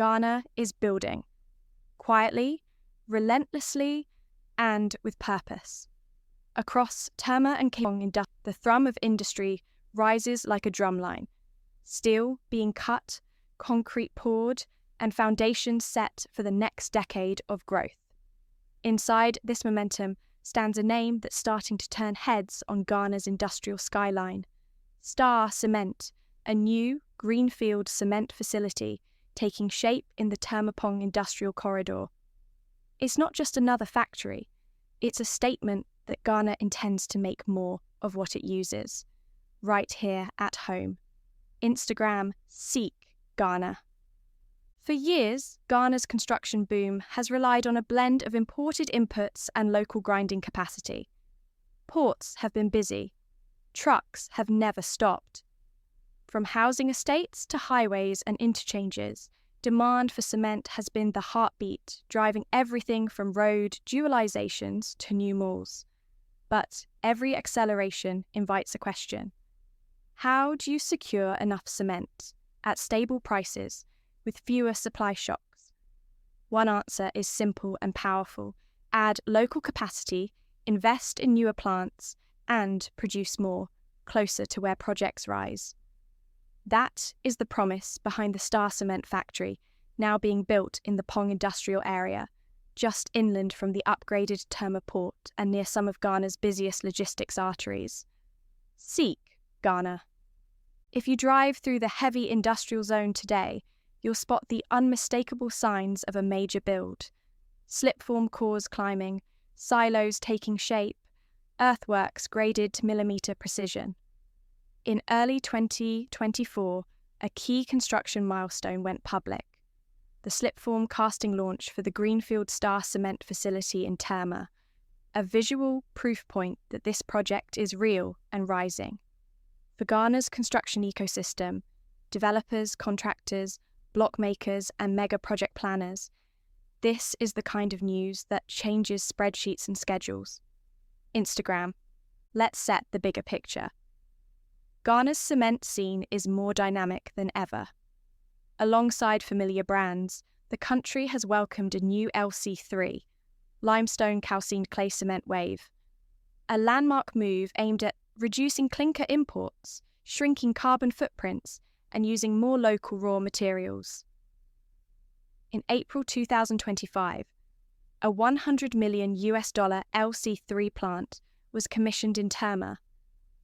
Ghana is building, quietly, relentlessly, and with purpose. Across Tema and Kpone, the thrum of industry rises like a drumline, steel being cut, concrete poured, and foundations set for the next decade of growth. Inside this momentum stands a name that's starting to turn heads on Ghana's industrial skyline. Star Cement, a new greenfield cement facility taking shape in the Tema Port industrial corridor. It's not just another factory, it's a statement that Ghana intends to make more of what it uses, right here at home. Instagram, seek Ghana. For years, Ghana's construction boom has relied on a blend of imported inputs and local grinding capacity. Ports have been busy. Trucks have never stopped. From housing estates to highways and interchanges, demand for cement has been the heartbeat, driving everything from road dualizations to new malls. But every acceleration invites a question. How do you secure enough cement at stable prices with fewer supply shocks? One answer is simple and powerful. Add local capacity, invest in newer plants, and produce more, closer to where projects rise. That is the promise behind the Star Cement factory, now being built in the Pong industrial area, just inland from the upgraded Tema Port and near some of Ghana's busiest logistics arteries. Seek Ghana. If you drive through the heavy industrial zone today, you'll spot the unmistakable signs of a major build. Slipform cores climbing, silos taking shape, earthworks graded to millimetre precision. In early 2024, a key construction milestone went public: the slipform casting launch for the greenfield Star Cement facility in Tema, a visual proof point that this project is real and rising. For Ghana's construction ecosystem, developers, contractors, block makers, and mega project planners, this is the kind of news that changes spreadsheets and schedules. Instagram, let's set the bigger picture. Ghana's cement scene is more dynamic than ever. Alongside familiar brands, the country has welcomed a new LC3, limestone calcined clay cement wave, a landmark move aimed at reducing clinker imports, shrinking carbon footprints, and using more local raw materials. In April 2025, a $100 million LC3 plant was commissioned in Tema,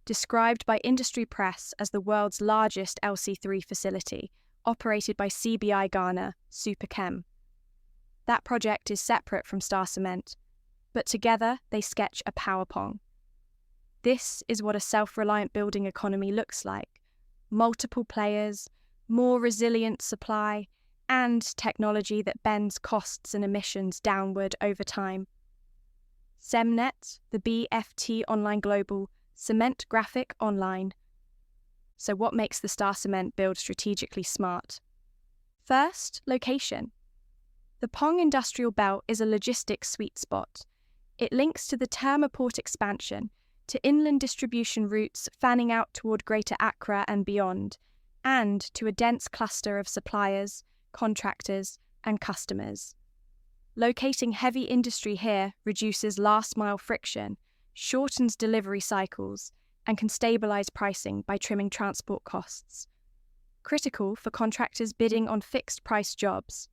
described by industry press as the world's largest LC3 facility, operated by CBI Ghana, Supacem. That project is separate from Star Cement, but together they sketch a power pong. This is what a self-reliant building economy looks like: multiple players, more resilient supply, and technology that bends costs and emissions downward over time. Semnet, the BFT Online Global Cement Graphic Online. So what makes the Star Cement build strategically smart? First, location. The Pong Industrial Belt is a logistics sweet spot. It links to the Tema Port expansion, to inland distribution routes fanning out toward Greater Accra and beyond, and to a dense cluster of suppliers, contractors, and customers. Locating heavy industry here reduces last-mile friction, shortens delivery cycles, and can stabilize pricing by trimming transport costs. Critical for contractors bidding on fixed-price jobs.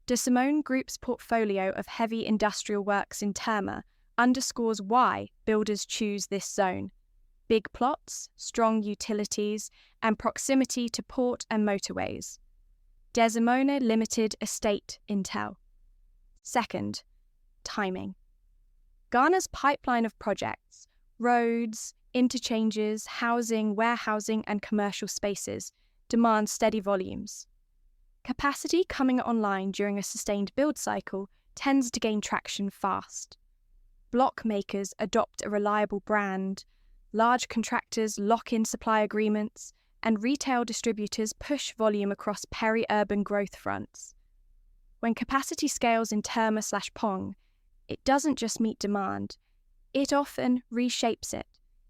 De Simone Group's portfolio of heavy industrial works in Tema underscores why builders choose this zone: big plots, strong utilities, and proximity to port and motorways. De Simone Limited Estate Intel. Second, timing. Ghana's pipeline of projects, roads, interchanges, housing, warehousing, and commercial spaces demands steady volumes. Capacity coming online during a sustained build cycle tends to gain traction fast. Block makers adopt a reliable brand, large contractors lock in supply agreements, and retail distributors push volume across peri-urban growth fronts. When capacity scales in Tema/Pong, it doesn't just meet demand, it often reshapes it,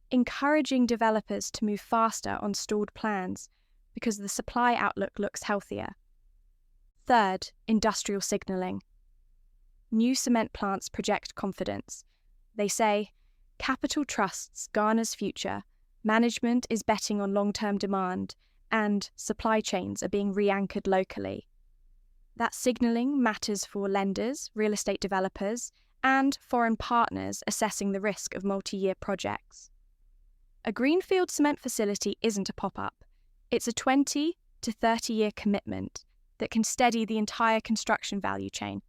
encouraging developers to move faster on stalled plans because the supply outlook looks healthier. Third, industrial signalling. New cement plants project confidence. They say, capital trusts Ghana's future, management is betting on long-term demand, and supply chains are being re-anchored locally. That signalling matters for lenders, real estate developers, and foreign partners assessing the risk of multi-year projects. A greenfield cement facility isn't a pop-up. It's a 20 to 30-year commitment that can steady the entire construction value chain.